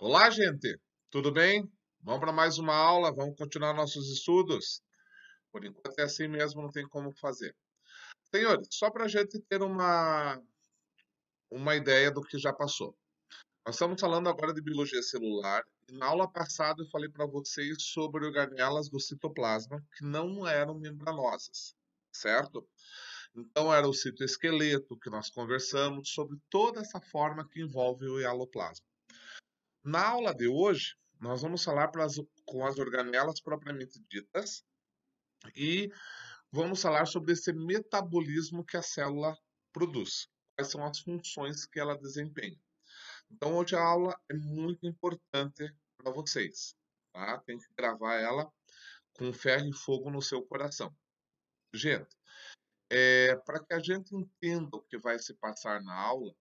Olá, gente! Tudo bem? Vamos para mais uma aula, vamos continuar nossos estudos. Por enquanto é assim mesmo, não tem como fazer. Senhores, só para a gente ter uma ideia do que já passou. Nós estamos falando agora de biologia celular e na aula passada eu falei para vocês sobre organelas do citoplasma que não eram membranosas, certo? Então era o citoesqueleto que nós conversamos sobre toda essa forma que envolve o hialoplasma. Na aula de hoje, nós vamos falar com as organelas propriamente ditas e vamos falar sobre esse metabolismo que a célula produz. Quais são as funções que ela desempenha. Então, hoje a aula é muito importante para vocês, tá? Tem que gravar ela com ferro e fogo no seu coração. Gente, para que a gente entenda o que vai se passar na aula,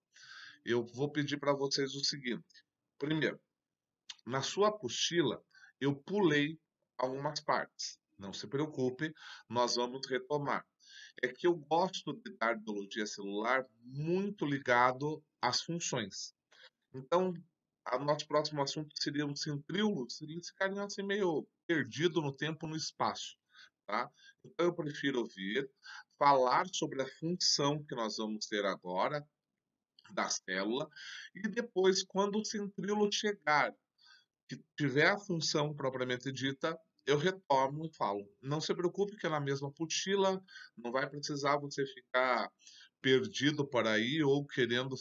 eu vou pedir para vocês o seguinte. Primeiro, na sua apostila, eu pulei algumas partes. Não se preocupe, nós vamos retomar. É que eu gosto de dar biologia celular muito ligado às funções. Então, o nosso próximo assunto seria os centríolos, eles ficariam assim meio perdido no tempo e no espaço, tá? Então, eu prefiro ouvir, falar sobre a função que nós vamos ter agora da célula e depois, quando o centríolo chegar que tiver a função propriamente dita, eu retomo e falo. Não se preocupe que é na mesma apostila, não vai precisar você ficar perdido por aí ou querendo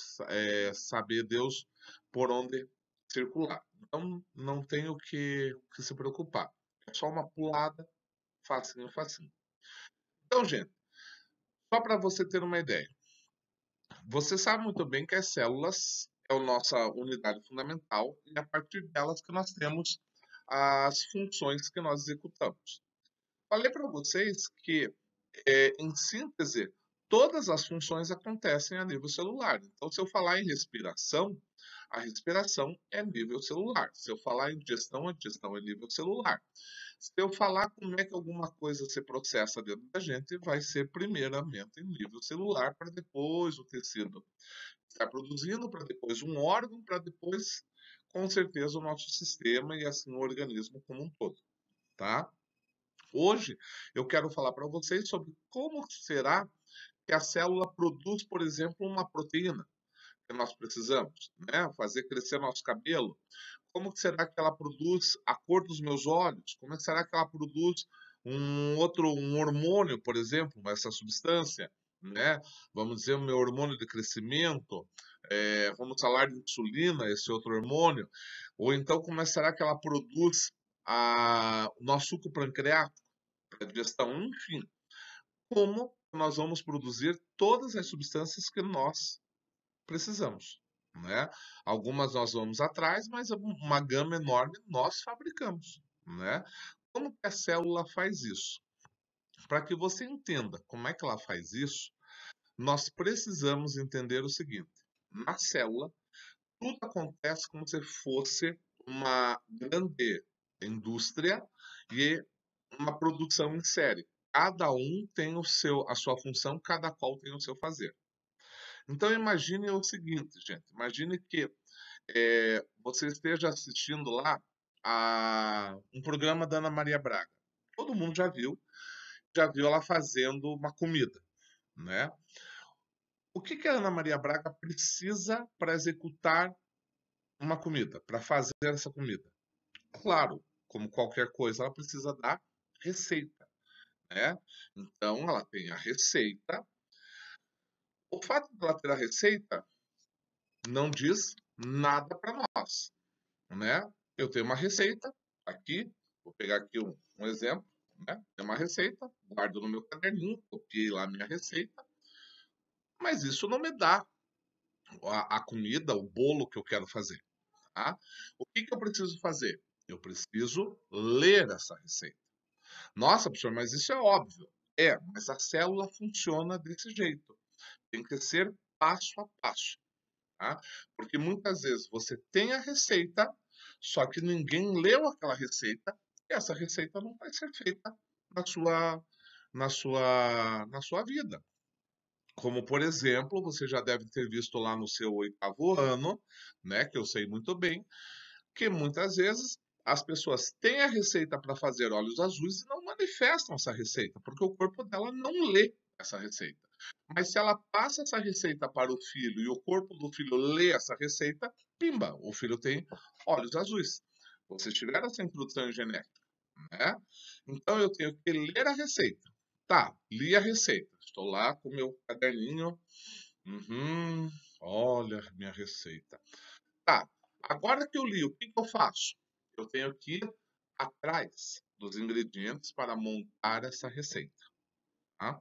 saber Deus por onde circular. Então não tenho que se preocupar. É só uma pulada, facinho, facinho. Então, gente, só para você ter uma ideia. Você sabe muito bem que as células é a nossa unidade fundamental e é a partir delas que nós temos as funções que nós executamos. Falei para vocês que, em síntese, todas as funções acontecem a nível celular. Então, se eu falar em respiração, a respiração é nível celular. Se eu falar em digestão, a digestão é nível celular. Se eu falar como é que alguma coisa se processa dentro da gente, vai ser primeiramente em nível celular, para depois o tecido estar produzindo, para depois um órgão, para depois, com certeza, o nosso sistema e assim o organismo como um todo, tá? Hoje eu quero falar para vocês sobre como será que a célula produz, por exemplo, uma proteína que nós precisamos, né? Fazer crescer nosso cabelo. Como será que ela produz a cor dos meus olhos? Como será que ela produz um hormônio, por exemplo, essa substância, né? Vamos dizer, o meu hormônio de crescimento, vamos falar de insulina, esse outro hormônio, ou então como será que ela produz o nosso suco pancreático para digestão, enfim, como nós vamos produzir todas as substâncias que nós precisamos, né? Algumas nós vamos atrás, mas uma gama enorme nós fabricamos, né? Como que a célula faz isso? Para que você entenda como é que ela faz isso, nós precisamos entender o seguinte: na célula, tudo acontece como se fosse uma grande indústria e uma produção em série. Cada um tem a sua função, cada qual tem o seu fazer. Então imagine o seguinte, gente, imagine que você esteja assistindo lá a um programa da Ana Maria Braga. Todo mundo já viu ela fazendo uma comida, né? O que que a Ana Maria Braga precisa para executar uma comida, para fazer essa comida? Claro, como qualquer coisa, ela precisa da receita, né? Então ela tem a receita. O fato de ela ter a receita não diz nada para nós, né? Eu tenho uma receita aqui, vou pegar aqui um exemplo, né? Tem uma receita, guardo no meu caderninho, copiei lá a minha receita, mas isso não me dá a comida, o bolo que eu quero fazer, tá? O que que eu preciso fazer? Eu preciso ler essa receita. Nossa, professor, mas isso é óbvio. É, mas a célula funciona desse jeito. Tem que ser passo a passo, tá? Porque muitas vezes você tem a receita, só que ninguém leu aquela receita e essa receita não vai ser feita na sua, na sua vida. Como, por exemplo, você já deve ter visto lá no seu oitavo ano, né, que eu sei muito bem, que muitas vezes as pessoas têm a receita para fazer olhos azuis e não manifestam essa receita, porque o corpo dela não lê essa receita. Mas se ela passa essa receita para o filho e o corpo do filho lê essa receita, pimba, o filho tem olhos azuis. Vocês tiveram essa introdução genética, né? Então eu tenho que ler a receita. Tá, li a receita. Estou lá com o meu caderninho. Olha minha receita. Tá, agora que eu li, o que que eu faço? Eu tenho que ir atrás dos ingredientes para montar essa receita, tá?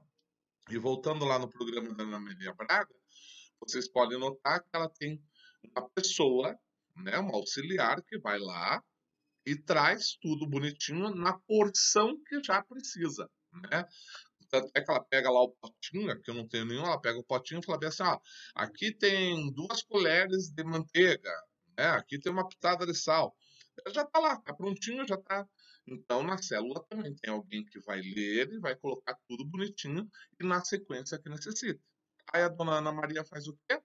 E voltando lá no programa da Ana Maria Braga, vocês podem notar que ela tem uma pessoa, né, uma auxiliar que vai lá e traz tudo bonitinho na porção que já precisa, né? Tanto é que ela pega lá o potinho, que eu não tenho nenhum, ela pega o potinho e fala bem assim, ó, aqui tem 2 colheres de manteiga, né? Aqui tem uma pitada de sal. Já tá lá, tá prontinho, já tá. Então, na célula também tem alguém que vai ler e vai colocar tudo bonitinho e na sequência que necessita. Aí a dona Ana Maria faz o quê?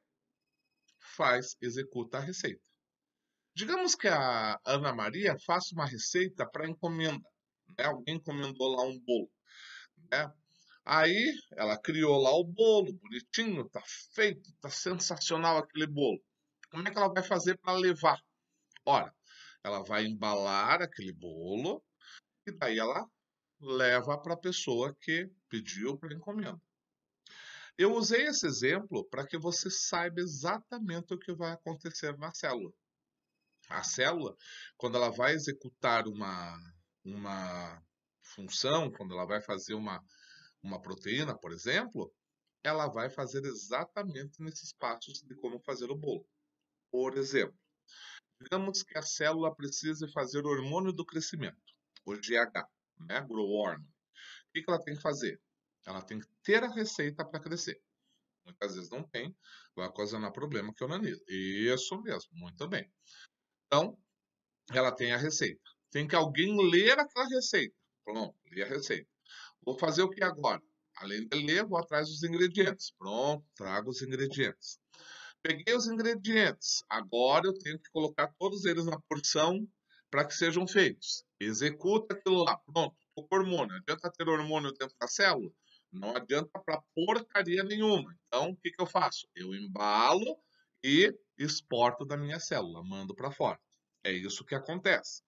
Executa a receita. Digamos que a Ana Maria faça uma receita para encomenda, né? Alguém encomendou lá um bolo, né? Aí ela criou lá o bolo, bonitinho, tá feito, tá sensacional aquele bolo. Como é que ela vai fazer para levar? Ora, ela vai embalar aquele bolo e daí ela leva para a pessoa que pediu para encomenda. Eu usei esse exemplo para que você saiba exatamente o que vai acontecer na célula. A célula, quando ela vai executar uma função, quando ela vai fazer uma proteína, por exemplo, ela vai fazer exatamente nesses passos de como fazer o bolo. Por exemplo, digamos que a célula precise fazer o hormônio do crescimento, o GH, né? Growth Hormone. O que ela tem que fazer? Ela tem que ter a receita para crescer. Muitas vezes não tem, vai ocasionar problema que é o nanismo. Isso mesmo, muito bem. Então, ela tem a receita. Tem que alguém ler aquela receita. Pronto, li a receita. Vou fazer o que agora? Além de ler, vou atrás dos ingredientes. Pronto, trago os ingredientes. Peguei os ingredientes. Agora eu tenho que colocar todos eles na porção para que sejam feitos. Executa aquilo lá. Pronto, tô com hormônio. Adianta ter hormônio dentro da célula? Não adianta para porcaria nenhuma. Então, o que que eu faço? Eu embalo e exporto da minha célula, mando para fora. É isso que acontece.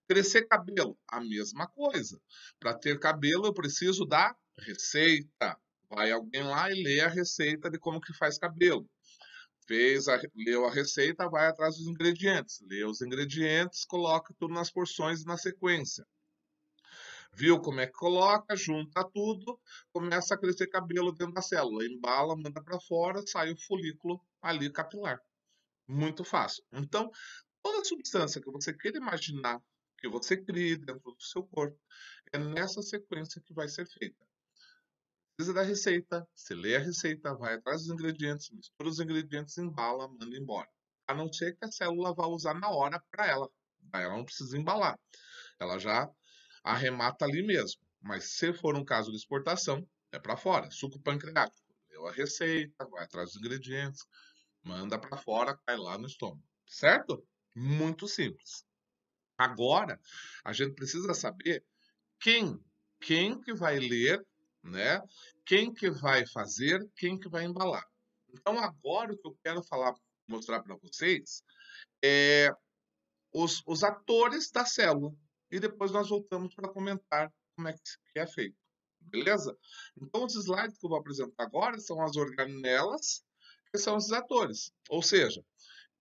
Crescer cabelo, a mesma coisa. Para ter cabelo, eu preciso da receita. Vai alguém lá e lê a receita de como que faz cabelo. Leu a receita, vai atrás dos ingredientes. Lê os ingredientes, coloca tudo nas porções e na sequência. Viu como é que coloca, junta tudo, começa a crescer cabelo dentro da célula. Embala, manda para fora, sai o folículo ali capilar. Muito fácil. Então, toda substância que você queira imaginar que você crie dentro do seu corpo, é nessa sequência que vai ser feita. Precisa da receita, você lê a receita, vai atrás dos ingredientes, mistura os ingredientes, embala, manda embora. A não ser que a célula vá usar na hora para ela. Aí ela não precisa embalar. Ela já arremata ali mesmo. Mas se for um caso de exportação, é para fora. Suco pancreático. Leu a receita, vai atrás dos ingredientes, manda para fora, cai lá no estômago. Certo? Muito simples. Agora, a gente precisa saber quem, quem que vai ler, né? Quem que vai fazer, quem que vai embalar. Então, agora o que eu quero falar, mostrar para vocês é os atores da célula. E depois nós voltamos para comentar como é que é feito. Beleza? Então, os slides que eu vou apresentar agora são as organelas, que são os atores. Ou seja,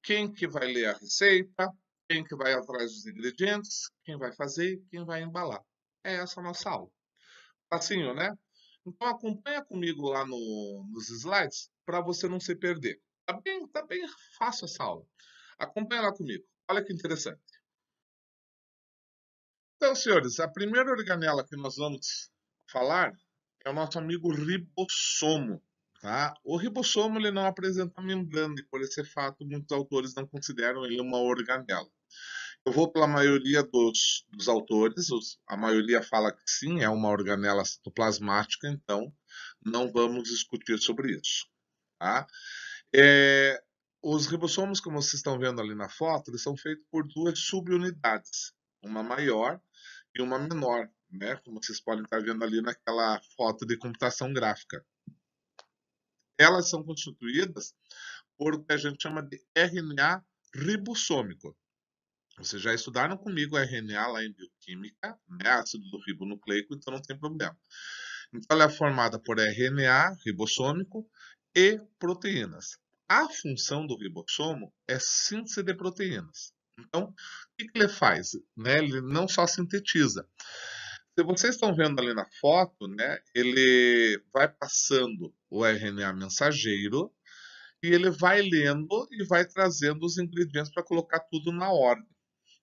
quem que vai ler a receita, quem que vai atrás dos ingredientes, quem vai fazer, quem vai embalar. É essa a nossa aula. Facinho, né? Então acompanha comigo lá nos slides para você não se perder. Tá bem fácil essa aula. Acompanha lá comigo. Olha que interessante. Então, senhores, a primeira organela que nós vamos falar é o nosso amigo ribossomo. Tá? O ribossomo ele não apresenta membrana e por esse fato muitos autores não consideram ele uma organela. Eu vou pela maioria dos autores, a maioria fala que sim, é uma organela citoplasmática, então não vamos discutir sobre isso. Tá? Os ribossomos, como vocês estão vendo ali na foto, eles são feitos por duas subunidades, uma maior e uma menor, né? Como vocês podem estar vendo ali naquela foto de computação gráfica. Elas são constituídas por o que a gente chama de RNA ribossômico. Vocês já estudaram comigo RNA lá em bioquímica, né? Ácido do ribonucleico, então não tem problema. Então ela é formada por RNA ribossômico e proteínas. A função do ribossomo é síntese de proteínas. Então, o que ele faz? Né? Ele não só sintetiza. Se vocês estão vendo ali na foto, né, ele vai passando o RNA mensageiro e ele vai lendo e vai trazendo os ingredientes para colocar tudo na ordem.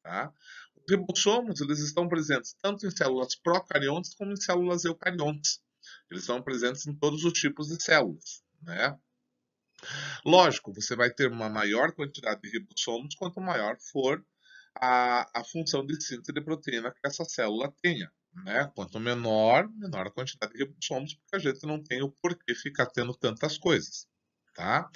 Tá? Os ribossomos eles estão presentes tanto em células procariontes como em células eucariontes. Eles estão presentes em todos os tipos de células. Né? Lógico, você vai ter uma maior quantidade de ribossomos quanto maior for a função de síntese de proteína que essa célula tenha. Né? Quanto menor, menor a quantidade de ribossomos, porque a gente não tem o porquê ficar tendo tantas coisas. Tá?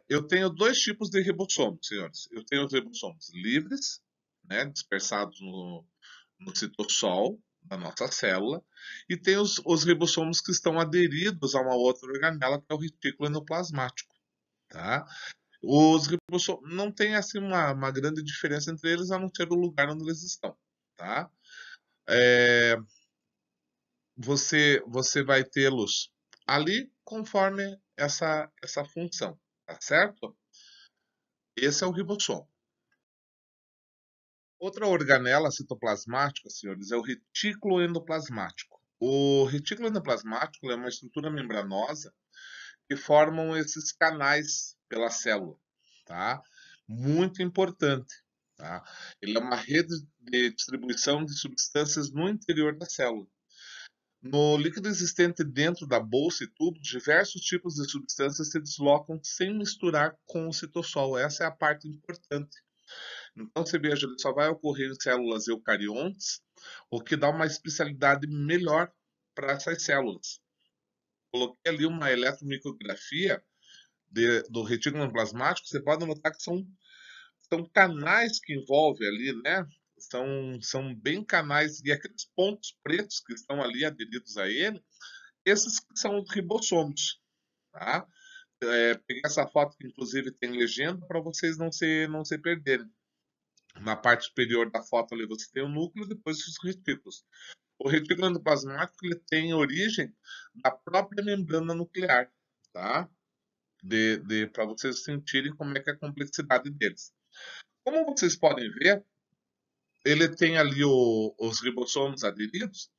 Eu tenho dois tipos de ribossomos, senhores. Eu tenho os ribossomos livres, né, dispersados no citossol da nossa célula, e tem os ribossomos que estão aderidos a uma outra organela, que é o retículo endoplasmático. Tá? Os ribossomos não tem assim uma grande diferença entre eles, a não ser o lugar onde eles estão. Tá? É, você vai tê-los ali conforme essa função, tá certo? Esse é o ribossomo. Outra organela citoplasmática, senhores, é o retículo endoplasmático. O retículo endoplasmático é uma estrutura membranosa que formam esses canais pela célula, tá? Muito importante, tá? Ele é uma rede de distribuição de substâncias no interior da célula. No líquido existente dentro da bolsa e tubos, diversos tipos de substâncias se deslocam sem misturar com o citossol. Essa é a parte importante. Então, você veja, ele só vai ocorrer em células eucariontes, o que dá uma especialidade melhor para essas células. Coloquei ali uma eletromicrografia do retículo plasmático, você pode notar que são canais que envolvem ali, né? São bem canais, e aqueles pontos pretos que estão ali aderidos a ele, esses são os ribossomos, tá? Peguei essa foto que inclusive tem legenda para vocês não se perderem. Na parte superior da foto ali você tem o núcleo, depois os retículos. O retículo endoplasmático ele tem origem da própria membrana nuclear, tá? Para vocês sentirem como é que é a complexidade deles. Como vocês podem ver, ele tem ali os ribossomos aderidos,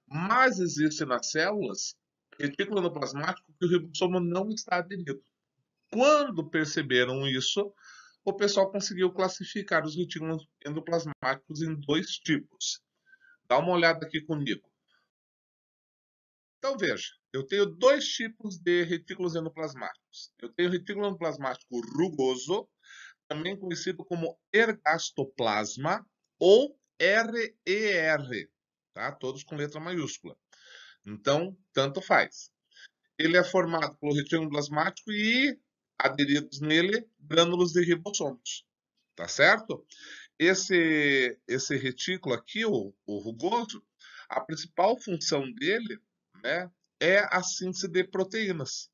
mas existe nas células retículo endoplasmático que o ribossomo não está aderido. Quando perceberam isso, o pessoal conseguiu classificar os retículos endoplasmáticos em dois tipos. Dá uma olhada aqui comigo. Então veja, eu tenho dois tipos de retículos endoplasmáticos. Eu tenho o retículo endoplasmático rugoso, também conhecido como ergastoplasma ou RER, tá? Todos com letra maiúscula. Então, tanto faz. Ele é formado pelo retículo endoplasmático e aderidos nele grânulos de ribossomos, tá certo? Esse retículo aqui, o rugoso, a principal função dele, né, é a síntese de proteínas.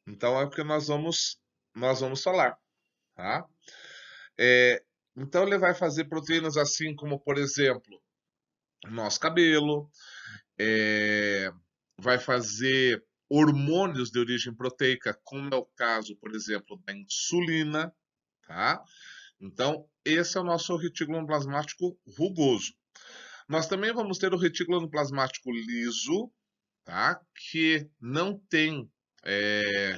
Então é o que nós vamos falar, tá? Então ele vai fazer proteínas assim como, por exemplo, nosso cabelo, vai fazer hormônios de origem proteica, como é o caso, por exemplo, da insulina, tá? Então, esse é o nosso retículo endoplasmático rugoso. Nós também vamos ter o retículo endoplasmático liso, tá? Que não tem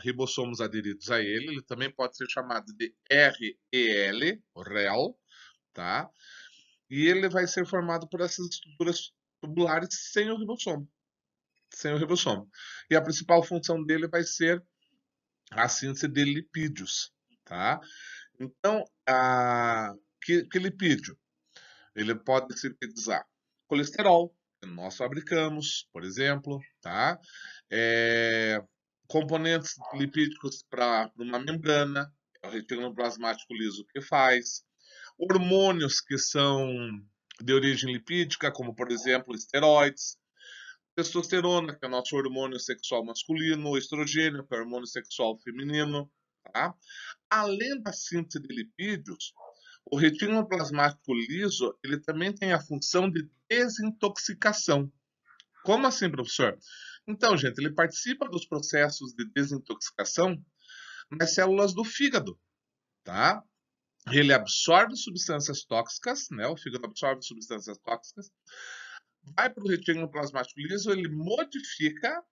ribossomos aderidos a ele. Ele também pode ser chamado de REL, REL, tá? E ele vai ser formado por essas estruturas tubulares sem o ribossomo. Sem o ribossomo. E a principal função dele vai ser a síntese de lipídios, tá? Então, que lipídio? Ele pode sintetizar colesterol, que nós fabricamos, por exemplo, tá? componentes lipídicos para uma membrana, é o retículo plasmático liso que faz, hormônios que são de origem lipídica, como por exemplo esteroides, testosterona, que é o nosso hormônio sexual masculino, estrogênio, que é o hormônio sexual feminino, tá? Além da síntese de lipídios, o retículo plasmático liso, ele também tem a função de desintoxicação. Como assim, professor? Então, gente, ele participa dos processos de desintoxicação nas células do fígado, tá? Ele absorve substâncias tóxicas, né? O fígado absorve substâncias tóxicas, vai para o retículo plasmático liso, ele modifica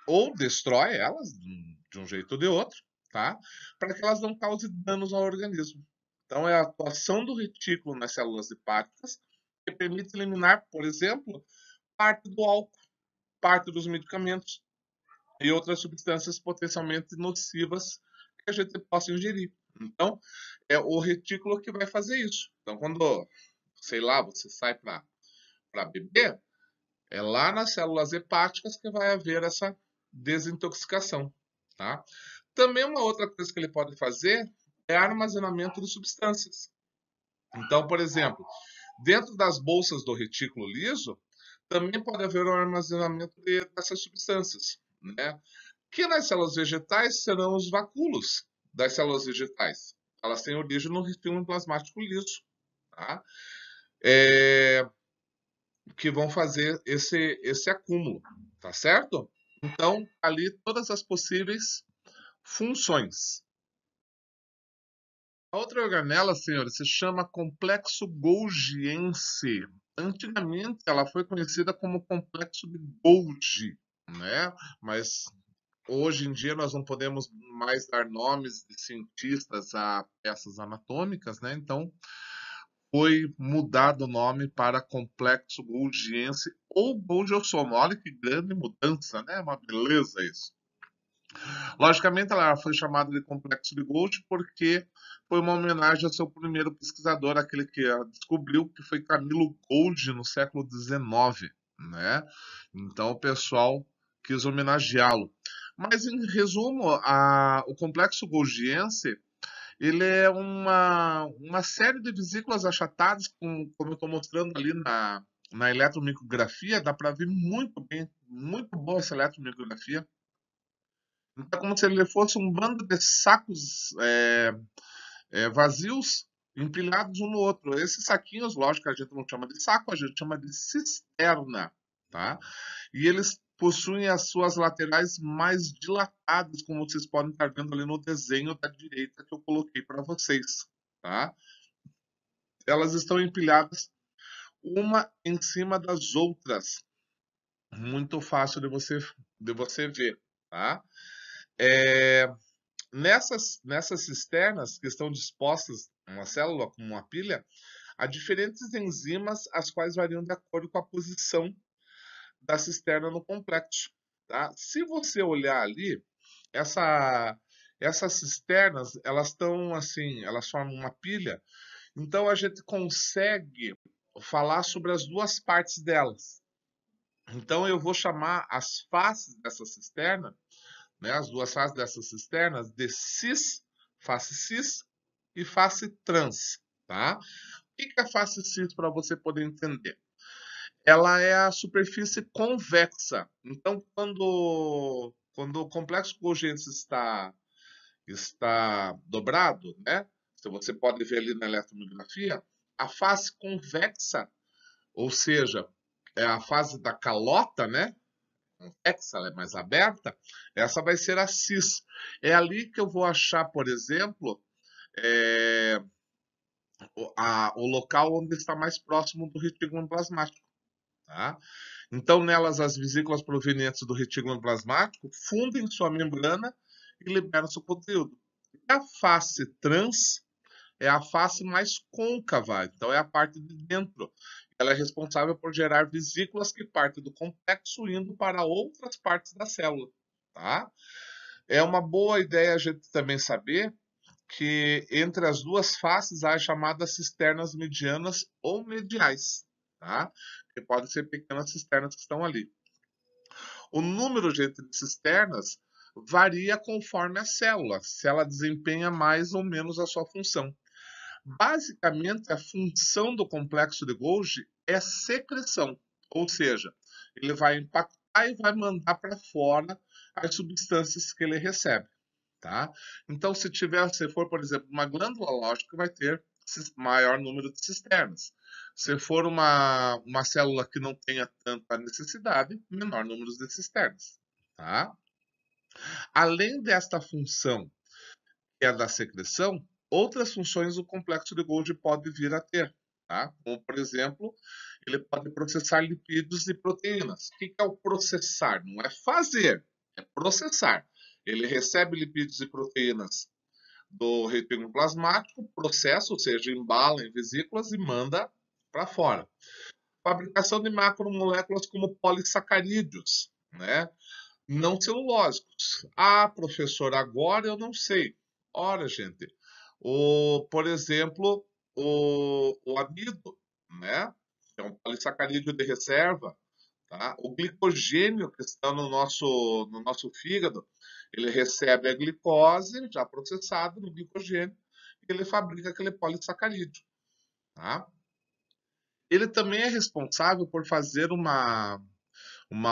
ou destrói elas de um jeito ou de outro, tá? Para que elas não causem danos ao organismo. Então, é a atuação do retículo nas células hepáticas que permite eliminar, por exemplo, parte do álcool, parte dos medicamentos e outras substâncias potencialmente nocivas que a gente possa ingerir. Então, é o retículo que vai fazer isso. Então, quando, sei lá, você sai para beber, é lá nas células hepáticas que vai haver essa desintoxicação, tá? Também uma outra coisa que ele pode fazer é armazenamento de substâncias. Então, por exemplo, dentro das bolsas do retículo liso, também pode haver um armazenamento dessas substâncias, né? Que nas células vegetais serão os vacúolos das células vegetais. Elas têm origem no retículo plasmático liso, tá? Que vão fazer esse acúmulo, tá certo? Então, ali todas as possíveis funções. A outra organela, senhores, se chama complexo golgiense. Antigamente, ela foi conhecida como complexo de Golgi, né? Mas hoje em dia nós não podemos mais dar nomes de cientistas a peças anatômicas, né? Então, foi mudado o nome para complexo golgiense ou golgiossomo. Olha que grande mudança, né? Uma beleza isso. Logicamente, ela foi chamada de complexo de Golgi porque foi uma homenagem ao seu primeiro pesquisador, aquele que descobriu, que foi Camilo Golgi, no século XIX, né? Então, o pessoal quis homenageá-lo. Mas, em resumo, o complexo golgiense ele é uma série de vesículas achatadas, como eu estou mostrando ali na eletromicrografia, dá para ver muito bem, muito boa essa eletromicrografia. Então, é como se ele fosse um bando de sacos vazios empilhados um no outro. Esses saquinhos, lógico, a gente não chama de saco, a gente chama de cisterna, tá? E eles possuem as suas laterais mais dilatadas, como vocês podem estar vendo ali no desenho da direita que eu coloquei para vocês, tá? Elas estão empilhadas uma em cima das outras. Muito fácil de você ver, tá? É, nessas cisternas que estão dispostas uma célula como uma pilha, há diferentes enzimas as quais variam de acordo com a posição da cisterna no complexo, tá? Se você olhar ali, essa, essas cisternas, elas estão assim, elas formam uma pilha, então a gente consegue falar sobre as duas partes delas. Então eu vou chamar as faces dessa cisterna, né, as duas faces dessas cisternas, de cis, face cis e face trans, tá? O que é a face cis para você poder entender? Ela é a superfície convexa. Então, quando o complexo Golgi está dobrado, né? Se você pode ver ali na eletromiografia, a face convexa, ou seja, é a fase da calota, né? Convexa, ela é mais aberta. Essa vai ser a cis. É ali que eu vou achar, por exemplo, é, o local onde está mais próximo do retículo plasmático. Tá? Então, nelas, as vesículas provenientes do retículo plasmático fundem sua membrana e liberam seu conteúdo. E a face trans é a face mais côncava, então é a parte de dentro. Ela é responsável por gerar vesículas que partem do complexo indo para outras partes da célula. Tá? É uma boa ideia a gente também saber que entre as duas faces há as chamadas cisternas medianas ou mediais, tá? Que podem ser pequenas cisternas que estão ali. O número de cisternas varia conforme a célula, se ela desempenha mais ou menos a sua função. Basicamente, a função do complexo de Golgi é secreção, ou seja, ele vai impactar e vai mandar para fora as substâncias que ele recebe, tá? Então, se for, por exemplo, uma glândula, lógico que vai ter maior número de cisternas. Se for uma célula que não tenha tanta necessidade, menor número de cisternas, tá? Além desta função, que é da secreção, outras funções o complexo de Golgi pode vir a ter, tá? Como, por exemplo, ele pode processar lipídios e proteínas. O que é o processar? Não é fazer, é processar. Ele recebe lipídios e proteínas do retículo plasmático, processa, ou seja, embala em vesículas e manda para fora. Fabricação de macromoléculas como polissacarídeos, né? Não celulósicos. Ah, professor, agora eu não sei. Ora, gente, por exemplo, o amido, né? É um polissacarídeo de reserva, tá? O glicogênio que está no nosso fígado, ele recebe a glicose já processada no glicogênio e ele fabrica aquele polissacarídeo, tá? Ele também é responsável por fazer uma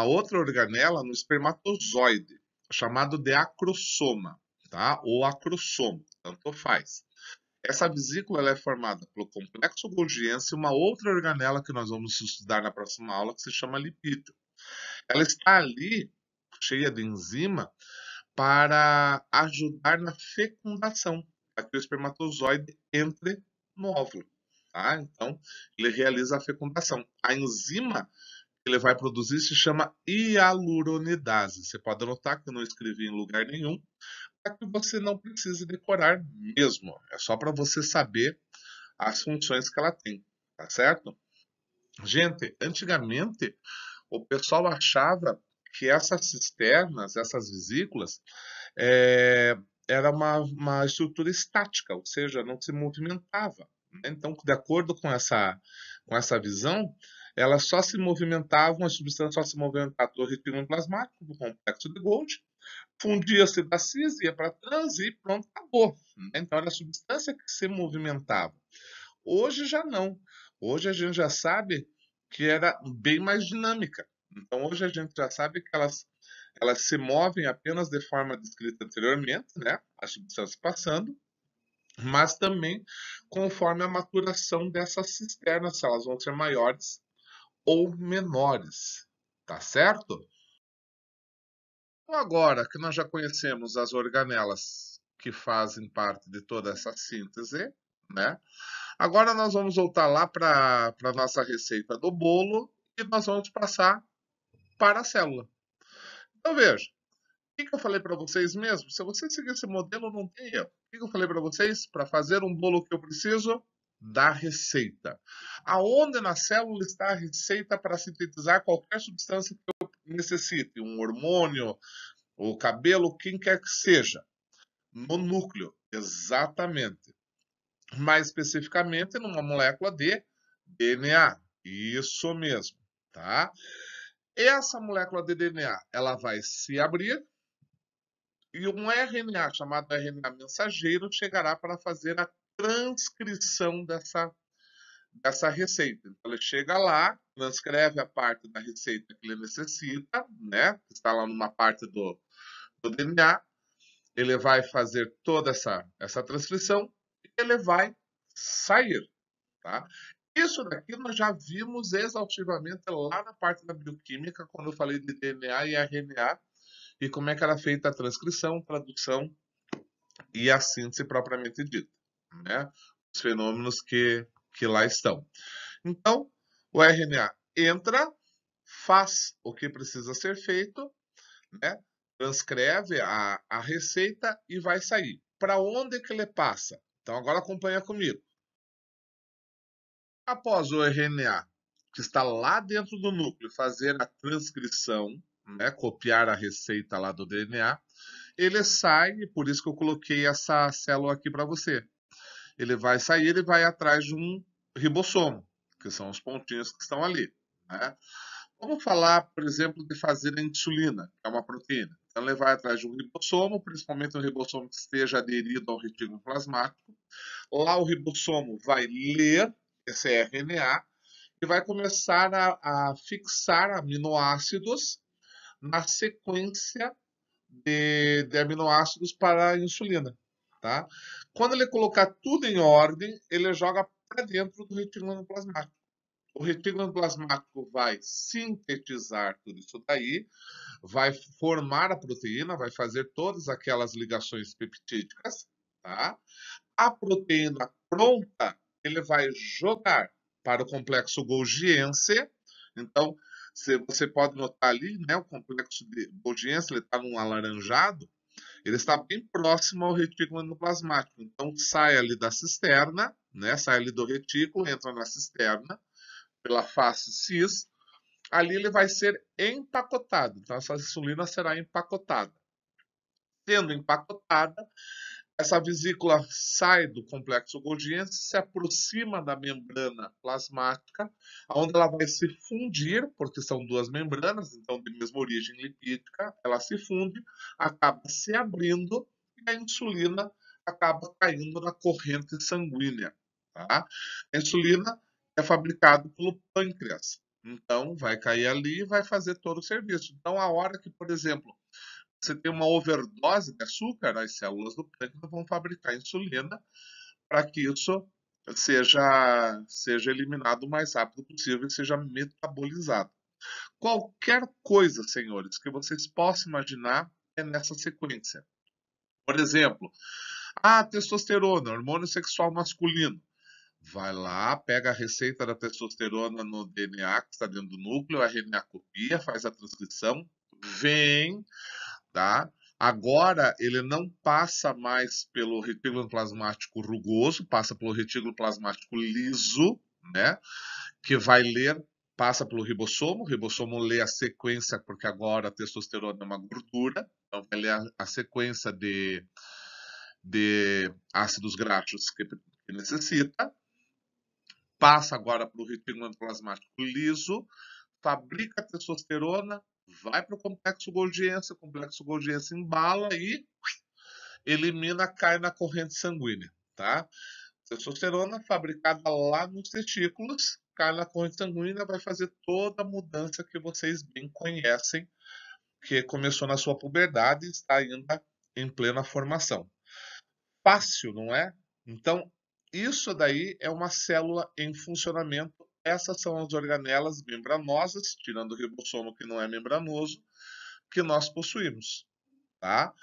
outra organela no espermatozoide, chamado de acrosoma, tá? Ou acrossomo, tanto faz. Essa vesícula ela é formada pelo complexo golgiense e uma outra organela que nós vamos estudar na próxima aula, que se chama lipídio. Ela está ali, cheia de enzima, para ajudar na fecundação, para que o espermatozoide entre no óvulo. Tá? Então, ele realiza a fecundação. A enzima que ele vai produzir se chama hialuronidase. Você pode anotar que eu não escrevi em lugar nenhum, para que você não precise decorar mesmo. É só para você saber as funções que ela tem, tá certo? Gente, antigamente o pessoal achava que essas cisternas, essas vesículas, é, era uma estrutura estática, ou seja, não se movimentava. Né? Então, de acordo com essa visão, elas só se movimentavam, as substâncias só se movimentavam do retículo plasmático, do complexo de Golgi, fundia-se da cis, ia para trans e pronto, acabou. Né? Então, era a substância que se movimentava. Hoje já não. Hoje a gente já sabe que era bem mais dinâmica. Então, hoje a gente já sabe que elas se movem apenas de forma descrita anteriormente, né? As substâncias passando, mas também conforme a maturação dessas cisternas, se elas vão ser maiores ou menores. Tá certo? Então, agora que nós já conhecemos as organelas que fazem parte de toda essa síntese, né? Agora nós vamos voltar lá para a nossa receita do bolo e nós vamos passar para a célula. Então veja, o que eu falei para vocês mesmo? Se você seguir esse modelo, não tem erro. O que eu falei para vocês? Para fazer um bolo que eu preciso? Da receita. Aonde na célula está a receita para sintetizar qualquer substância que eu necessite? Um hormônio, o cabelo, quem quer que seja. No núcleo, exatamente. Mais especificamente numa molécula de DNA. Isso mesmo, tá? Essa molécula de DNA, ela vai se abrir e um RNA chamado RNA mensageiro chegará para fazer a transcrição dessa receita. Então, ele chega lá, transcreve a parte da receita que ele necessita, né? Que está lá numa parte do DNA. Ele vai fazer toda essa transcrição e ele vai sair, tá? Isso daqui nós já vimos exaustivamente lá na parte da bioquímica, quando eu falei de DNA e RNA, e como é que era feita a transcrição, tradução e a síntese propriamente dita, né? Os fenômenos que lá estão. Então, o RNA entra, faz o que precisa ser feito, né? Transcreve a receita e vai sair. Para onde que ele passa? Então, agora acompanha comigo. Após o RNA, que está lá dentro do núcleo, fazer a transcrição, né, copiar a receita lá do DNA, ele sai, e por isso que eu coloquei essa célula aqui para você. Ele vai sair e vai atrás de um ribossomo, que são os pontinhos que estão ali. Né? Vamos falar, por exemplo, de fazer a insulina, que é uma proteína. Então, ele vai atrás de um ribossomo, principalmente um ribossomo que esteja aderido ao retículo plasmático. Lá o ribossomo vai ler esse RNA e vai começar a fixar aminoácidos na sequência de aminoácidos para a insulina, tá? Quando ele colocar tudo em ordem, ele joga para dentro do retículo plasmático. O retículo plasmático vai sintetizar tudo isso daí, vai formar a proteína, vai fazer todas aquelas ligações peptídicas, tá? A proteína pronta, ele vai jogar para o complexo Golgiense. Então, você pode notar ali, né, o complexo de Golgiense, ele está num alaranjado, ele está bem próximo ao retículo endoplasmático. Então, sai ali da cisterna, né, sai ali do retículo, entra na cisterna, pela face cis, ali ele vai ser empacotado. Então, essa insulina será empacotada. Sendo empacotada, essa vesícula sai do complexo Golgiense, se aproxima da membrana plasmática, onde ela vai se fundir, porque são duas membranas, então de mesma origem lipídica, ela se funde, acaba se abrindo e a insulina acaba caindo na corrente sanguínea. Tá? A insulina é fabricada pelo pâncreas, então vai cair ali e vai fazer todo o serviço. Então, a hora que, por exemplo, você tem uma overdose de açúcar, as células do pâncreas vão fabricar insulina para que isso seja eliminado o mais rápido possível e seja metabolizado. Qualquer coisa, senhores, que vocês possam imaginar é nessa sequência. Por exemplo, a testosterona, hormônio sexual masculino. Vai lá, pega a receita da testosterona no DNA que está dentro do núcleo, a RNA copia, faz a transcrição, vem, tá? Agora ele não passa mais pelo retículo plasmático rugoso, passa pelo retículo plasmático liso, né? Que vai ler, passa pelo ribossomo, o ribossomo lê a sequência, porque agora a testosterona é uma gordura, então vai ler a sequência de ácidos graxos que necessita, passa agora para o retículo plasmático liso, fabrica a testosterona, vai para o complexo Golgiense embala e elimina, cai na corrente sanguínea, tá? Testosterona fabricada lá nos testículos, cai na corrente sanguínea, vai fazer toda a mudança que vocês bem conhecem, que começou na sua puberdade e está ainda em plena formação. Fácil, não é? Então, isso daí é uma célula em funcionamento. Essas são as organelas membranosas, tirando o ribossomo que não é membranoso, que nós possuímos, tá?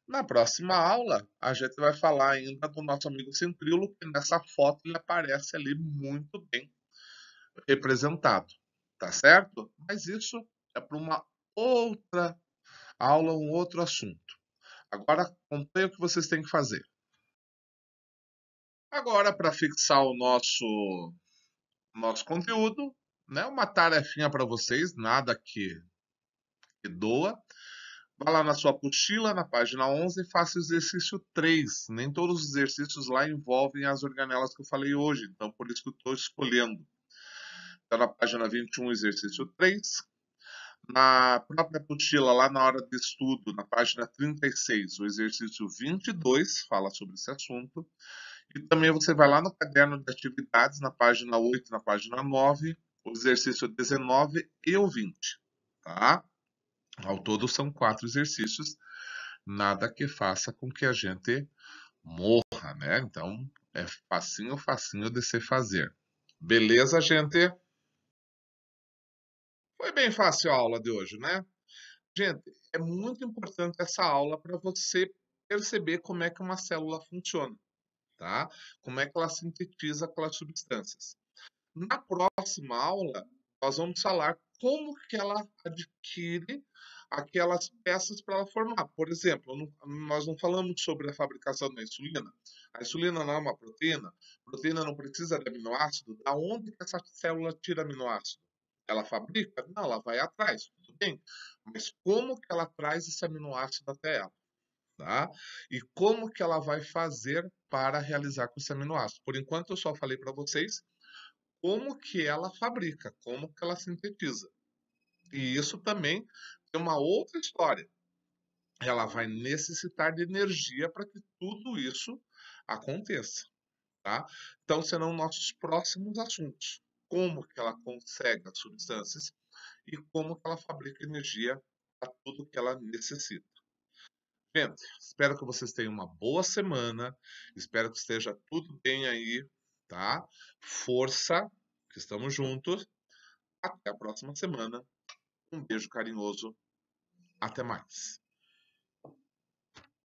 Na próxima aula, a gente vai falar ainda do nosso amigo centríolo, que nessa foto ele aparece ali muito bem representado, tá certo? Mas isso é para uma outra aula, um outro assunto. Agora, acompanhe o que vocês têm que fazer. Agora, para fixar o nosso conteúdo, né? Uma tarefinha para vocês, nada que doa. Vá lá na sua apostila, na página 11, e faça o exercício 3. Nem todos os exercícios lá envolvem as organelas que eu falei hoje, então por isso que eu estou escolhendo. Então, na página 21, exercício 3. Na própria apostila, lá na hora de estudo, na página 36, o exercício 22 fala sobre esse assunto. E também você vai lá no caderno de atividades, na página 8, na página 9, o exercício 19 e o 20, tá? Ao todo são 4 exercícios, nada que faça com que a gente morra, né? Então, é facinho, facinho de se fazer. Beleza, gente? Foi bem fácil a aula de hoje, né? Gente, é muito importante essa aula para você perceber como é que uma célula funciona, tá? Como é que ela sintetiza aquelas substâncias. Na próxima aula, nós vamos falar como que ela adquire aquelas peças para ela formar. Por exemplo, nós não falamos sobre a fabricação da insulina. A insulina não é uma proteína. A proteína não precisa de aminoácido. Da onde que essa célula tira aminoácido? Ela fabrica? Não, ela vai atrás, tudo bem. Mas como que ela traz esse aminoácido até ela? Tá? E como que ela vai fazer para realizar com esse aminoácido? Por enquanto, eu só falei para vocês como que ela fabrica, como que ela sintetiza. E isso também tem uma outra história. Ela vai necessitar de energia para que tudo isso aconteça, tá? Então serão nossos próximos assuntos. Como que ela consegue as substâncias e como que ela fabrica energia para tudo que ela necessita. Gente, espero que vocês tenham uma boa semana. Espero que esteja tudo bem aí, tá? Força, que estamos juntos. Até a próxima semana. Um beijo carinhoso. Até mais.